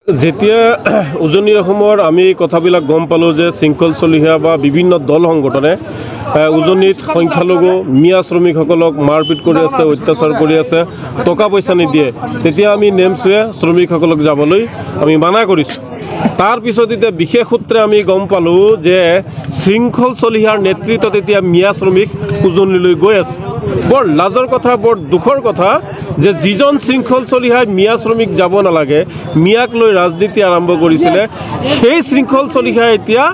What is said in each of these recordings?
যেতিয়া উজনি অসমৰ আমি কথাবিলাক গম পালোঁ যে শৃংখল চলিহা বা বিভিন্ন দল সংগঠনে উজনিত সংখ্যালঘু মিয়া শ্ৰমিকসকলক মাৰপিট কৰি আছে, অত্যাচাৰ কৰি আছে, টকা পইচা নিদিয়ে, তেতিয়া আমি নেমচুৱে শ্ৰমিকসকলক যাবলৈ আমি মানা কৰিছোঁ। তাৰ পিছত এতিয়া বিশেষ সূত্ৰে আমি গম পালোঁ যে শৃংখল চলিহাৰ নেতৃত্বত এতিয়া মিয়া শ্ৰমিক উজনিলৈ গৈ আছে। বৰ লাজৰ কথা, বৰ দুখৰ কথা যে যিজন শৃংখল চলিহাই মিয়া শ্ৰমিক যাব নালাগে, মিয়াক লৈ ৰাজনীতি আৰম্ভ কৰিছিলে, সেই শৃংখল চলিহাই এতিয়া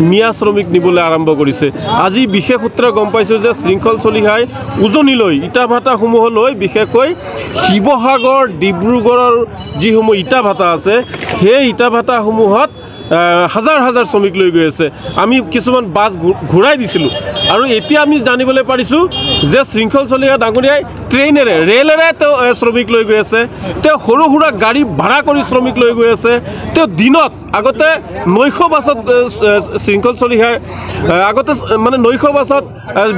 মিয়া শ্ৰমিক নিবলৈ আৰম্ভ কৰিছে। আজি বিশেষ সূত্ৰে গম পাইছোঁ যে শৃংখল চলিহাই উজনিলৈ ইটা ভাটাসমূহলৈ, বিশেষকৈ শিৱসাগৰ ডিব্ৰুগড়ৰ যিসমূহ ইটা ভাটা আছে, সেই ইটা ভাটাসমূহত হাজাৰ হাজাৰ শ্ৰমিক লৈ গৈ আছে। আমি কিছুমান বাছ ঘূৰাই দিছিলোঁ আৰু এতিয়া আমি জানিবলৈ পাৰিছোঁ যে শৃংখল চলিহা ডাঙৰীয়াই ট্ৰেইনেৰে, ৰেলেৰে তেওঁ শ্ৰমিক লৈ গৈ আছে, তেওঁ সৰু সুৰা গাড়ী ভাড়া কৰি শ্ৰমিক লৈ গৈ আছে। তেওঁ দিনত আগতে 900 বাছত শৃংখল চলিহাই আগতে মানে 900 বাছত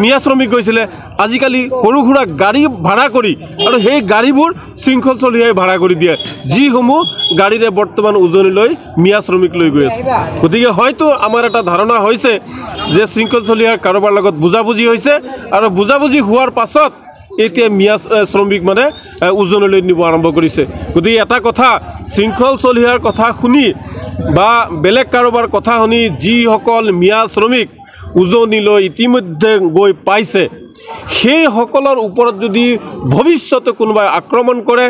মিয়া শ্ৰমিক গৈছিলে, আজিকালি সৰু সুৰা গাড়ী ভাড়া কৰি, আৰু সেই গাড়ীবোৰ শৃংখল চলিহাই ভাড়া কৰি দিয়ে, যিসমূহ গাড়ীৰে বৰ্তমান উজনিলৈ মিয়া শ্ৰমিক লৈ গৈ আছে। গতিকে হয়তো আমাৰ এটা ধাৰণা হৈছে যে শৃংখল চলিহাৰ কাৰোবাৰ লগত বুজাবুজি হৈছে, আৰু বুজাবুজি হোৱাৰ পাছত এতিয়া মিয়া শ্ৰমিক মানে উজনিলৈ নিব আৰম্ভ কৰিছে। গতিকে এটা কথা, শৃংখল চলিহাৰ কথা শুনি বা বেলেগ কাৰোবাৰ কথা শুনি যিসকল মিয়া শ্ৰমিক উজনিলৈ ইতিমধ্যে গৈ পাইছে, সেইসকলৰ ওপৰত যদি ভৱিষ্যতে কোনোবাই আক্ৰমণ কৰে,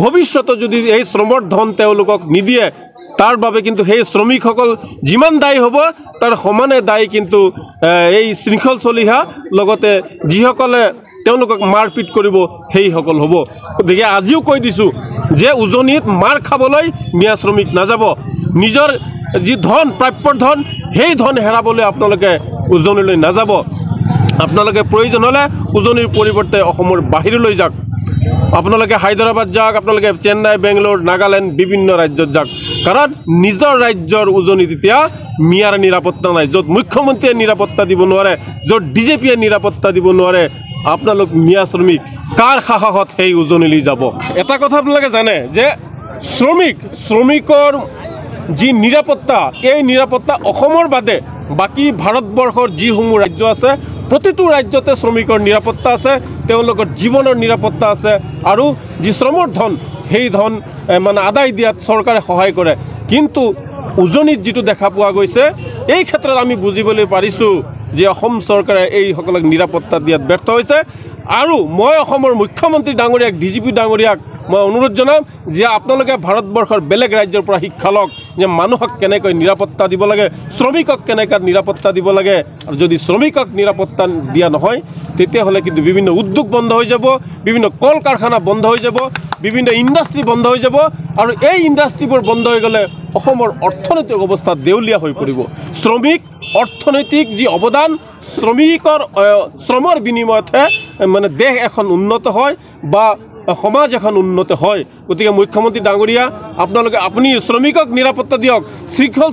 ভৱিষ্যতে যদি এই শ্ৰমৰ ধন তেওঁলোকক নিদিয়ে, তাৰ বাবে কিন্তু সেই শ্ৰমিকসকল যিমান দায়ী হ'ব তাৰ সমানে দায়ী কিন্তু এই শৃংখল চলিহা, লগতে যিসকলে তেওঁলোকক মাৰপিট কৰিব সেইসকল হ'ব। গতিকে আজিও কৈ দিছোঁ যে উজনিত মাৰ খাবলৈ মিয়া শ্ৰমিক নাযাব। নিজৰ যি ধন, প্ৰাপ্যৰ ধন, সেই ধন হেৰাবলৈ আপোনালোকে উজনিলৈ নাযাব। আপোনালোকে প্ৰয়োজন হ'লে উজনিৰ পৰিৱৰ্তে অসমৰ বাহিৰলৈ যাওক, আপোনালোকে হায়দৰাবাদ যাওক, আপোনালোকে চেন্নাই, বেংগলোৰ, নাগালেণ্ড, বিভিন্ন ৰাজ্যত যাওক, কাৰণ নিজৰ ৰাজ্যৰ উজনিত এতিয়া মিয়াৰ নিৰাপত্তা নাই। য'ত মুখ্যমন্ত্ৰীয়ে নিৰাপত্তা দিব নোৱাৰে, য'ত DJPয়ে নিৰাপত্তা দিব নোৱাৰে, আপোনালোক মিয়া শ্ৰমিক কাৰ সাহসত সেই উজনিলৈ যাব? এটা কথা আপোনালোকে জানে যে শ্ৰমিকৰ যি নিৰাপত্তা, এই নিৰাপত্তা অসমৰ বাদে বাকী ভাৰতবৰ্ষৰ যিসমূহ ৰাজ্য আছে, প্ৰতিটো ৰাজ্যতে শ্ৰমিকৰ নিৰাপত্তা আছে, তেওঁলোকৰ জীৱনৰ নিৰাপত্তা আছে, আৰু যি শ্ৰমৰ ধন, সেই ধন মানে আদায় দিয়াত চৰকাৰে সহায় কৰে। কিন্তু উজনিত যিটো দেখা পোৱা গৈছে, এই ক্ষেত্ৰত আমি বুজিবলৈ পাৰিছোঁ যে অসম চৰকাৰে এইসকলক নিৰাপত্তা দিয়াত ব্যৰ্থ হৈছে। আৰু মই অসমৰ মুখ্যমন্ত্ৰী ডাঙৰীয়াক, DGP ডাঙৰীয়াক মই অনুৰোধ জনাম যে আপোনালোকে ভাৰতবৰ্ষৰ বেলেগ ৰাজ্যৰ পৰা শিক্ষা লওক যে মানুহক কেনেকৈ নিৰাপত্তা দিব লাগে, শ্ৰমিকক কেনেকৈ নিৰাপত্তা দিব লাগে। আৰু যদি শ্ৰমিকক নিৰাপত্তা দিয়া নহয়, তেতিয়াহ'লে কিন্তু বিভিন্ন উদ্যোগ বন্ধ হৈ যাব, বিভিন্ন কল কাৰখানা বন্ধ হৈ যাব, বিভিন্ন ইণ্ডাষ্ট্ৰী বন্ধ হৈ যাব, আৰু এই ইণ্ডাষ্ট্ৰীবোৰ বন্ধ হৈ গ'লে অসমৰ অৰ্থনৈতিক অৱস্থা দেউলীয়া হৈ পৰিব। শ্ৰমিক অৰ্থনৈতিক যি অৱদান, শ্ৰমৰ বিনিময়তহে মানে দেশ এখন উন্নত হয় বা সমাজ এখন উন্নত হয়। গতিকে মুখ্যমন্ত্ৰী ডাঙৰীয়া, আপুনি শ্ৰমিকক নিৰাপত্তা দিয়ক। শৃংখল